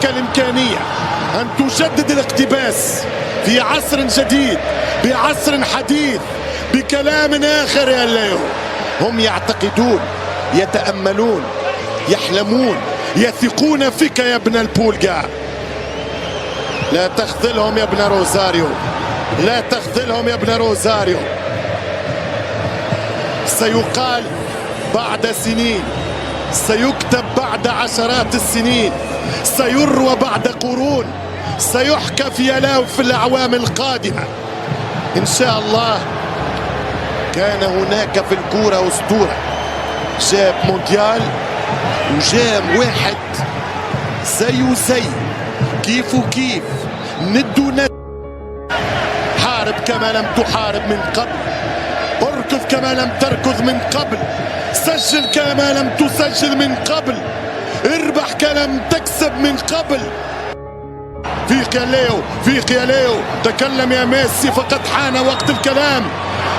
لديك الإمكانية أن تجدد الاقتباس في عصر جديد، بعصر حديث، بكلام آخر يا ليو. هم يعتقدون، يتأملون، يحلمون، يثقون فيك يا ابن البولغا. لا تخذلهم يا ابن روزاريو، لا تخذلهم يا ابن روزاريو. سيقال بعد سنين، سيكتب بعد عشرات السنين، سيروى بعد قرون، سيحكى في الأعوام القادمة إن شاء الله. كان هناك في الكورة أسطورة، جاب مونديال وجاب واحد زي كيف وكيف، ند وند. حارب كما لم تحارب من قبل، اركض كما لم تركض من قبل، سجل كما لم تسجل من قبل، اربح كما لم تكسب من قبل. فيق يا ليو، فيق يا ليو، تكلم يا ميسي، فقد حان وقت الكلام،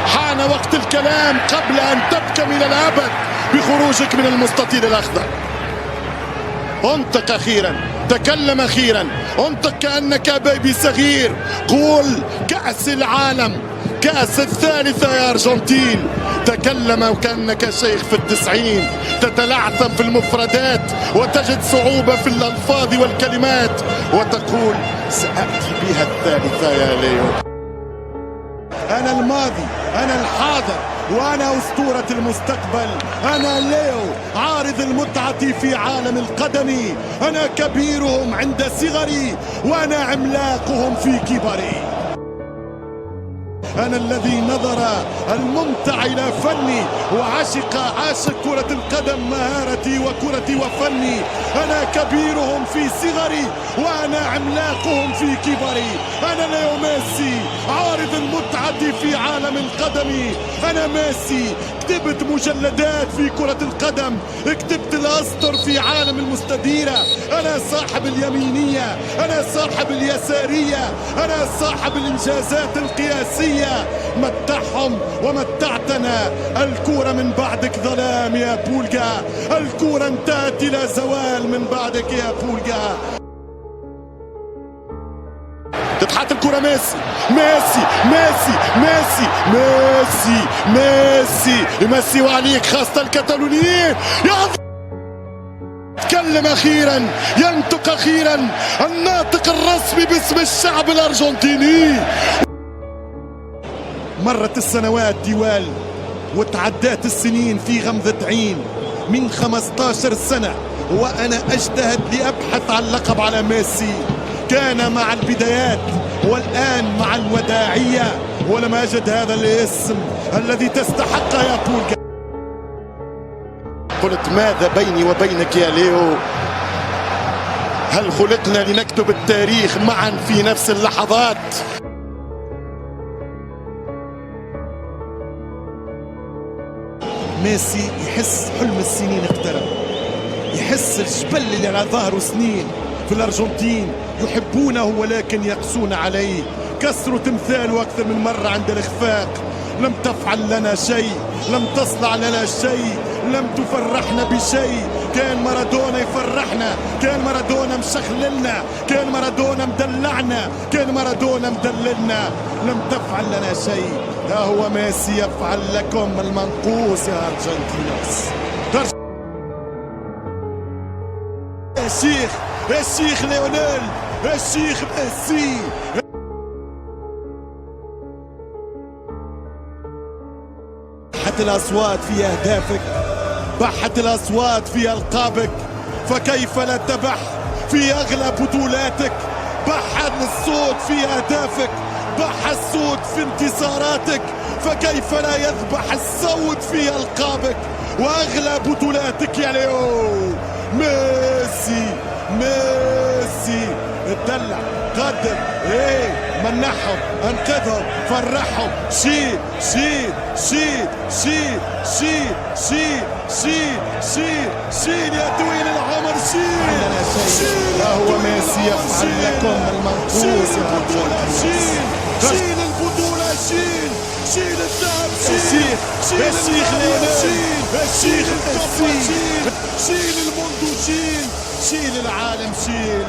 حان وقت الكلام قبل أن تبكم إلى الأبد بخروجك من المستطيل الأخضر. انطق أخيرا، تكلم أخيرا، انطق كأنك بيبي صغير، قول كأس العالم، كأس الثالثة يا أرجنتين. تكلم وكأنك شيخ في التسعين، تتلعثم في المفردات وتجد صعوبة في الألفاظ والكلمات وتقول سأأتي بها الثالثة يا ليو. أنا الماضي، أنا الحاضر، وأنا أسطورة المستقبل. أنا ليو، عارض المتعة في عالم القدم. أنا كبيرهم عند صغري، وأنا عملاقهم في كبري. أنا الذي نظر الممتع إلى فني عاشق كرة القدم، مهارتي وكرتي وفني. أنا كبيرهم في صغري، وأنا عملاقهم في كبري. أنا ليو ميسي، عارض المتعة في عالم القدم. أنا ميسي، كتبت مجلدات في كرة القدم، كتبت الأسطر في عالم المستديرة. أنا صاحب اليمينية، أنا صاحب اليسارية، أنا صاحب الإنجازات القياسية. متعهم ومتعتنا. الكورة من بعدك ظلام يا بولغا، الكورة انتهت إلى زوال من بعدك يا بولغا. تتحط الكرة ميسي، ميسي ميسي ميسي ميسي ميسي ميسي وعليك خاصة الكتالونيين. يتكلم أخيرا، ينطق أخيرا الناطق الرسمي باسم الشعب الأرجنتيني. مرت السنوات ديوال وتعدات السنين في غمضة عين. من 15 سنة وأنا أجتهد لأبحث عن لقب على ميسي. كان مع البدايات والآن مع الوداعية، ولم أجد هذا الاسم الذي تستحق يا بولغا. قلت ماذا بيني وبينك يا ليو؟ هل خلقنا لنكتب التاريخ معا في نفس اللحظات؟ ميسي يحس حلم السنين اقترب، يحس الجبل اللي على ظهره سنين في الأرجنتين يحبونه ولكن يقسون عليه. كسروا تمثاله أكثر من مرة عند الإخفاق. لم تفعل لنا شيء، لم تصنع لنا شيء، لم تفرحنا بشيء. كان مارادونا يفرحنا، كان مارادونا مشخللنا، كان مارادونا مدلعنا، كان مارادونا مدللنا. لم تفعل لنا شيء. ها هو ميسي يفعل لكم المنقوص يا أرجنتينوس. يا شيخ، يا شيخ ليونيل، يا شيخ ميسي. بحت الأصوات في أهدافك، بحت الأصوات في ألقابك، فكيف لا تبح في أغلى بطولاتك؟ بح الصوت في أهدافك، بح الصوت في انتصاراتك، فكيف لا يذبح الصوت في ألقابك وأغلى بطولاتك يا ليو؟ ميسي، ميسي اتدلع، قدر، منحهم، انقذهم، فرحهم. شيل شيل شيل شيل شيل شيل شيل شيل شيل يا طويل العمر، شيل شيل. ها هو ميسي يفعل لكم المنقوص يا أرجنتين. شيل البطولة، شيل شيل الذهب، شيل شيل ليونيل، شيل القمة، شيل الموندو، شيل العالم، شيل